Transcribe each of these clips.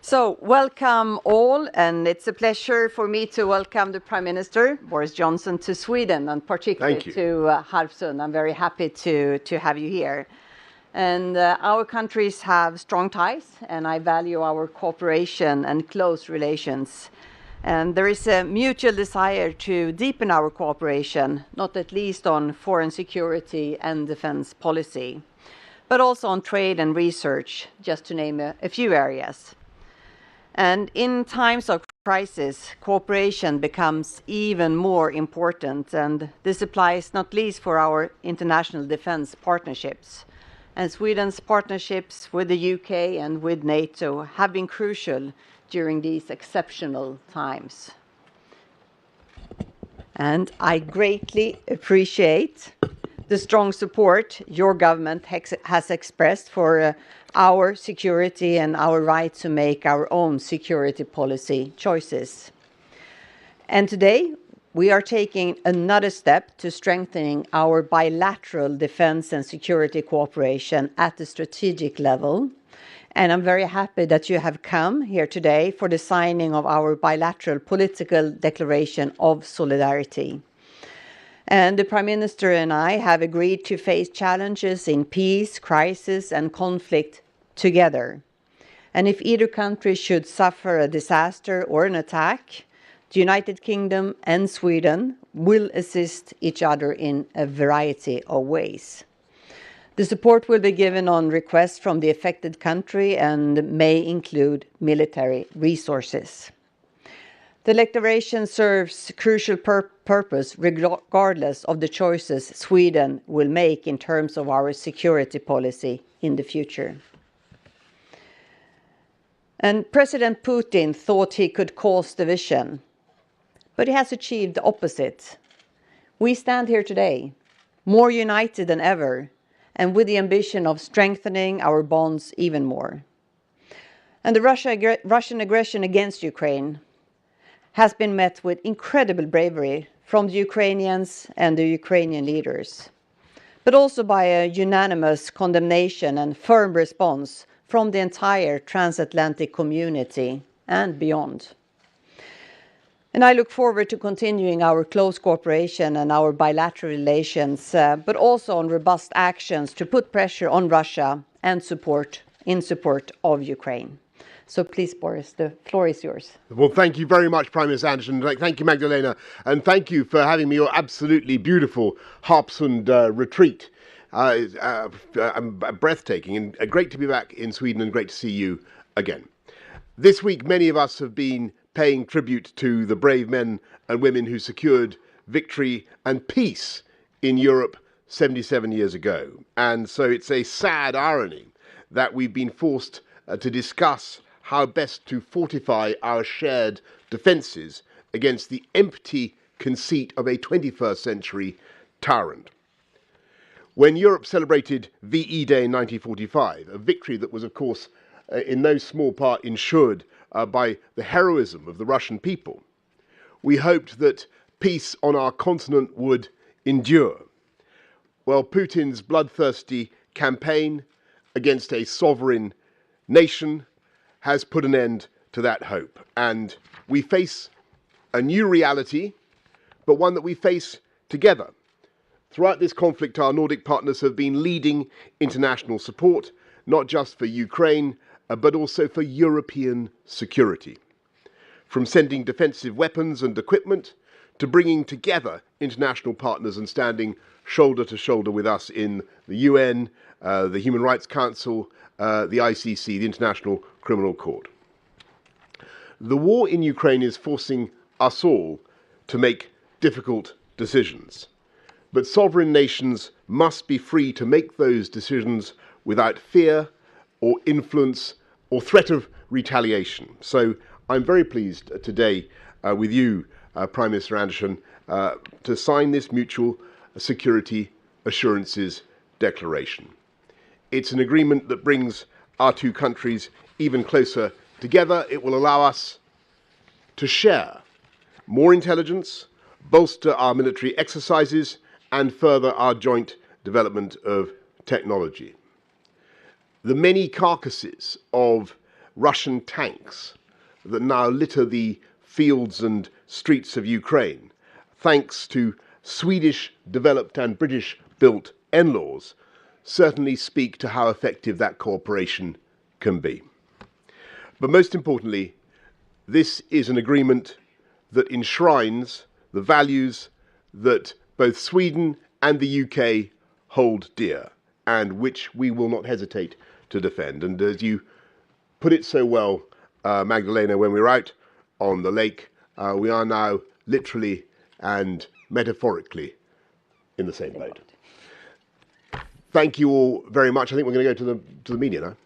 So, welcome all, and it's a pleasure for me to welcome the Prime Minister, Boris Johnson, to Sweden, and particularly to Harpsund. I'm very happy to have you here. And our countries have strong ties, and I value our cooperation and close relations. And there is a mutual desire to deepen our cooperation, not at least on foreign security and defense policy, but also on trade and research, just to name a few areas. And in times of crisis, cooperation becomes even more important, and this applies not least for our international defense partnerships. And Sweden's partnerships with the UK and with NATO have been crucial during these exceptional times. And I greatly appreciate the strong support your government has expressed for our security and our right to make our own security policy choices. And today, we are taking another step to strengthening our bilateral defense and security cooperation at the strategic level. And I'm very happy that you have come here today for the signing of our bilateral political declaration of solidarity. And the Prime Minister and I have agreed to face challenges in peace, crisis, and conflict together. And if either country should suffer a disaster or an attack, the United Kingdom and Sweden will assist each other in a variety of ways. The support will be given on request from the affected country and may include military resources. The declaration serves a crucial purpose regardless of the choices Sweden will make in terms of our security policy in the future. And President Putin thought he could cause division, but he has achieved the opposite. We stand here today, more united than ever, and with the ambition of strengthening our bonds even more. And the Russian aggression against Ukraine has been met with incredible bravery from the Ukrainians and the Ukrainian leaders, but also by a unanimous condemnation and firm response from the entire transatlantic community and beyond. And I look forward to continuing our close cooperation and our bilateral relations, but also on robust actions to put pressure on Russia and in support of Ukraine. So please, Boris, the floor is yours. Well, thank you very much, Prime Minister Andersson. Thank you, Magdalena. And thank you for having me your absolutely beautiful Harpsund retreat. Breathtaking and great to be back in Sweden and great to see you again. This week, many of us have been paying tribute to the brave men and women who secured victory and peace in Europe 77 years ago. And so it's a sad irony that we've been forced to discuss how best to fortify our shared defences against the empty conceit of a 21st century tyrant. When Europe celebrated VE Day in 1945, a victory that was, of course, in no small part ensured by the heroism of the Russian people, we hoped that peace on our continent would endure. Well, Putin's bloodthirsty campaign against a sovereign nation has put an end to that hope. And we face a new reality, but one that we face together. Throughout this conflict, our Nordic partners have been leading international support, not just for Ukraine, but also for European security. From sending defensive weapons and equipment to bringing together international partners and standing shoulder to shoulder with us in the UN, the Human Rights Council, the ICC, the International Criminal Court. The war in Ukraine is forcing us all to make difficult decisions. But sovereign nations must be free to make those decisions without fear or influence or threat of retaliation. So I'm very pleased today with you, Prime Minister Andersson, to sign this Mutual Security Assurances Declaration. It's an agreement that brings our two countries even closer together. It will allow us to share more intelligence, bolster our military exercises, and further our joint development of technology. The many carcasses of Russian tanks that now litter the fields and streets of Ukraine, thanks to Swedish developed and British built NLAWs, certainly speak to how effective that cooperation can be. But most importantly, this is an agreement that enshrines the values that both Sweden and the UK hold dear, and which we will not hesitate to defend. And as you put it so well, Magdalena, when we were out on the lake, we are now literally and metaphorically in the same boat. Thank you all very much. I think we're going to go to the media now.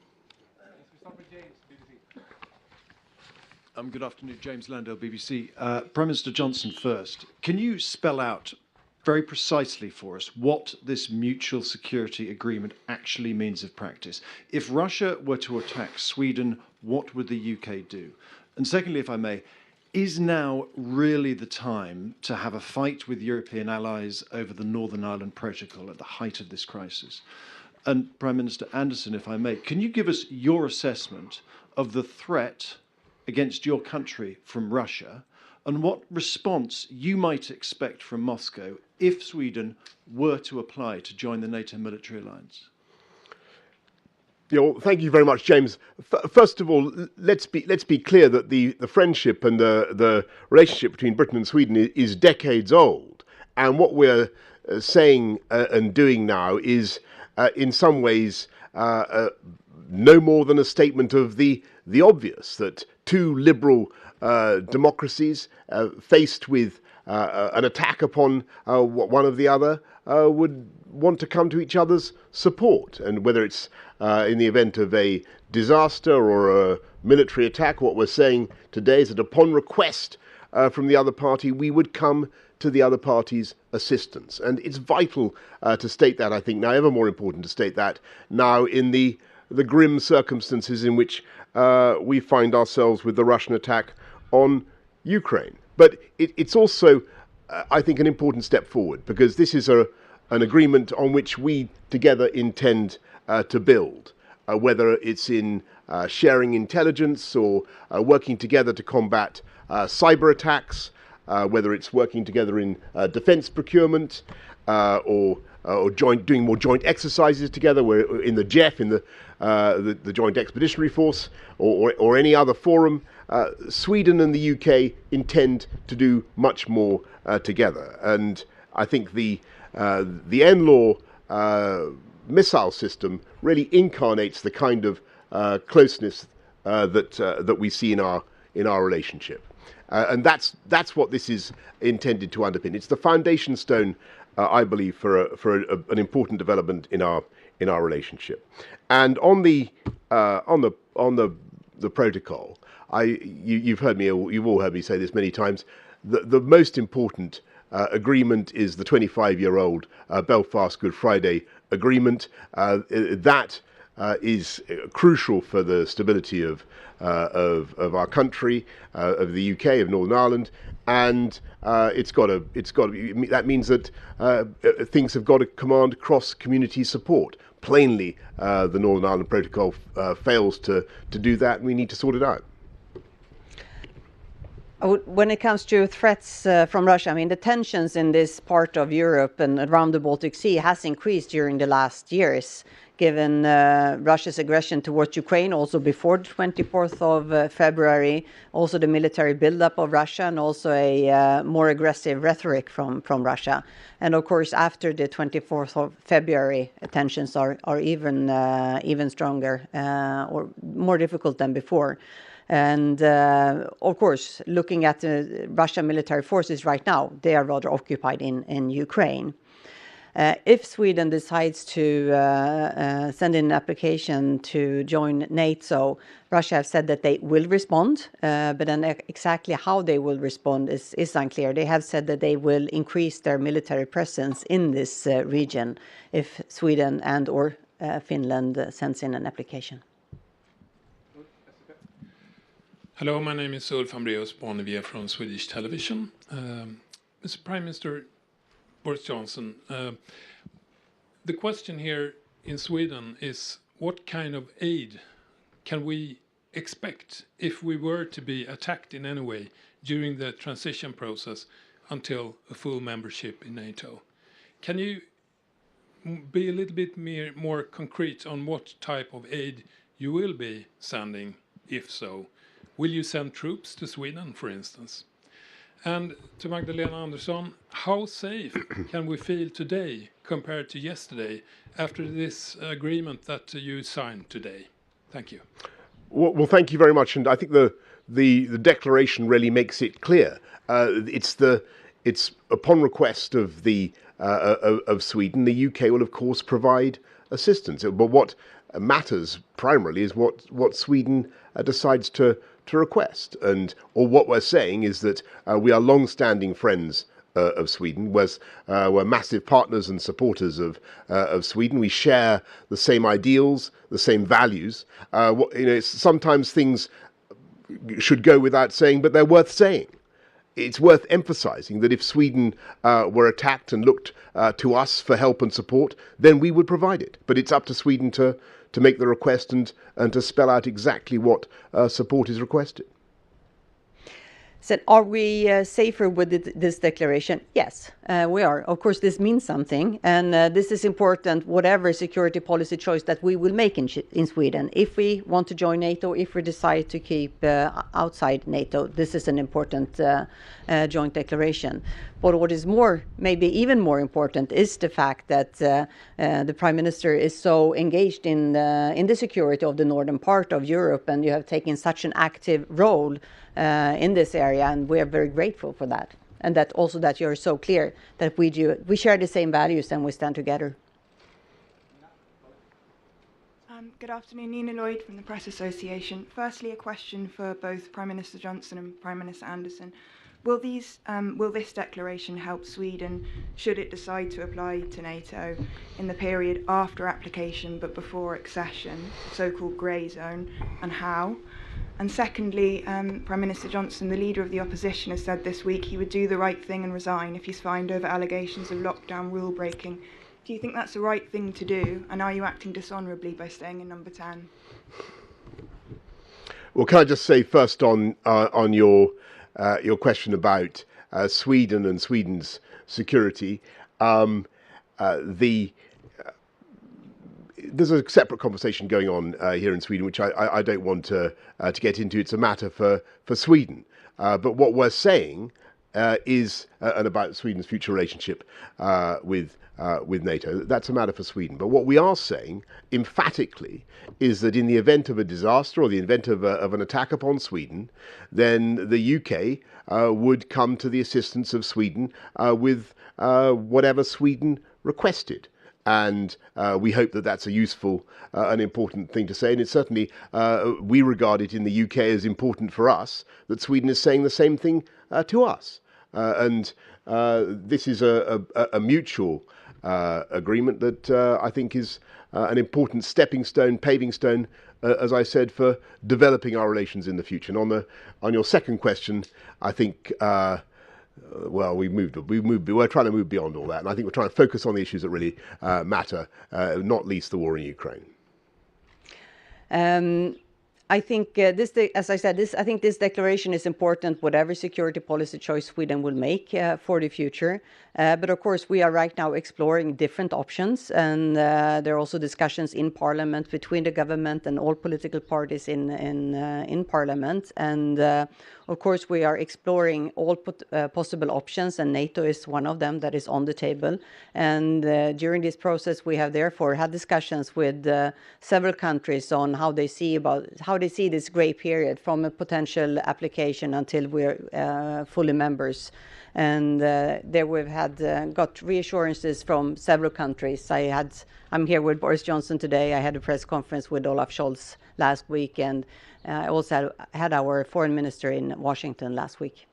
Good afternoon, James Landale, BBC. Prime Minister Johnson first. Can you spell out very precisely for us what this mutual security agreement actually means of practice? If Russia were to attack Sweden, what would the UK do? And secondly, if I may, is now really the time to have a fight with European allies over the Northern Ireland Protocol at the height of this crisis? And Prime Minister Andersson, if I may, can you give us your assessment of the threat against your country from Russia, and what response you might expect from Moscow if Sweden were to apply to join the NATO military alliance? Yeah, well, thank you very much, James. First of all, let's be clear that the friendship and the relationship between Britain and Sweden is decades old, and what we're saying and doing now is, in some ways, no more than a statement of the obvious, that two liberal democracies faced with an attack upon one of the other would want to come to each other's support. And whether it's in the event of a disaster or a military attack, what we're saying today is that upon request from the other party, we would come to the other party's assistance. And it's vital to state that, I think, now ever more important to state that now in the grim circumstances in which we find ourselves with the Russian attack on Ukraine. But it's also, I think, an important step forward, because this is an agreement on which we together intend to build, whether it's in sharing intelligence or working together to combat cyber attacks, whether it's working together in defence procurement or doing more joint exercises together. We're in the JEF, in the Joint Expeditionary Force, or any other forum. Sweden and the UK intend to do much more together, and I think the NLAW missile system really incarnates the kind of closeness that we see in our relationship, and that's what this is intended to underpin. It's the foundation stone, I believe, for an important development in our relationship. And on the protocol, you've all heard me say this many times. The most important agreement is the 25-year-old Belfast Good Friday Agreement. That is crucial for the stability of our country, of the UK, of Northern Ireland, and that means that things have got to command cross-community support. Plainly, the Northern Ireland Protocol fails to do that, and we need to sort it out. When it comes to threats from Russia, I mean, the tensions in this part of Europe and around the Baltic Sea has increased during the last years, given Russia's aggression towards Ukraine, also before the 24th of February, also the military buildup of Russia, and also a more aggressive rhetoric from Russia. And of course, after the 24th of February, tensions are even stronger or more difficult than before. And of course, looking at the Russian military forces right now, they are rather occupied in Ukraine. If Sweden decides to send in an application to join NATO, Russia have said that they will respond, but then exactly how they will respond is unclear. They have said that they will increase their military presence in this region if Sweden and or Finland sends in an application. Hello, my name is Ulf Ambreus Bonnevie from Swedish television. Mr. Prime Minister Boris Johnson, the question here in Sweden is what kind of aid can we expect if we were to be attacked in any way during the transition process until a full membership in NATO? Can you be a little bit more concrete on what type of aid you will be sending, if so? Will you send troops to Sweden, for instance? And to Magdalena Andersson, how safe can we feel today compared to yesterday after this agreement that you signed today? Thank you. Well, thank you very much. And I think the declaration really makes it clear. It's upon request of of Sweden, the UK will of course provide assistance. But what matters primarily is what Sweden decides to request. Or what we're saying is that we are long-standing friends of Sweden. We're massive partners and supporters of Sweden. We share the same ideals, the same values. Sometimes things should go without saying, but they're worth saying. It's worth emphasizing that if Sweden were attacked and looked to us for help and support, then we would provide it. But it's up to Sweden to make the request and to spell out exactly what support is requested. So are we safer with this declaration? Yes, we are. Of course, this means something, and this is important, whatever security policy choice that we will make in Sweden. If we want to join NATO, if we decide to keep outside NATO, this is an important joint declaration. But what is maybe even more important, is the fact that the Prime Minister is so engaged in the security of the northern part of Europe, and you have taken such an active role in this area, and we are very grateful for that. And that you're so clear that we share the same values and we stand together. Good afternoon, Nina Lloyd from the Press Association. Firstly, a question for both Prime Minister Johnson and Prime Minister Andersson. Will this declaration help Sweden, should it decide to apply to NATO, in the period after application but before accession, so-called grey zone, and how? And secondly, Prime Minister Johnson, the leader of the opposition, has said this week he would do the right thing and resign if he's fined over allegations of lockdown rule breaking. Do you think that's the right thing to do? And are you acting dishonourably by staying in number 10? Well, can I just say first on your question about Sweden and Sweden's security, there's a separate conversation going on here in Sweden, which I don't want to get into. It's a matter for Sweden. But what we're saying is, and about Sweden's future relationship with NATO, that's a matter for Sweden. But what we are saying emphatically is that in the event of a disaster or the event of an attack upon Sweden, then the UK would come to the assistance of Sweden with whatever Sweden requested. And we hope that that's a useful and important thing to say. And it's certainly, we regard it in the UK as important for us that Sweden is saying the same thing to us. And this is a mutual agreement that I think is an important stepping stone, paving stone, as I said, for developing our relations in the future. And on your second question, I think we're trying to move beyond all that, and I think we're trying to focus on the issues that really matter, not least the war in Ukraine. I think I think this declaration is important, whatever security policy choice Sweden will make for the future. But of course, we are right now exploring different options, and there are also discussions in Parliament between the government and all political parties in Parliament. And of course, we are exploring all possible options, and NATO is one of them that is on the table. And during this process, we have therefore had discussions with several countries on how they see this grey period from a potential application until we're fully members. And there we've got reassurances from several countries. I'm here with Boris Johnson today. I had a press conference with Olaf Scholz last week, and I also had our foreign minister in Washington last week.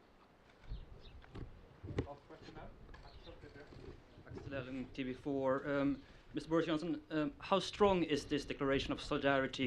TV4. Mr. Boris Johnson, how strong is this declaration of solidarity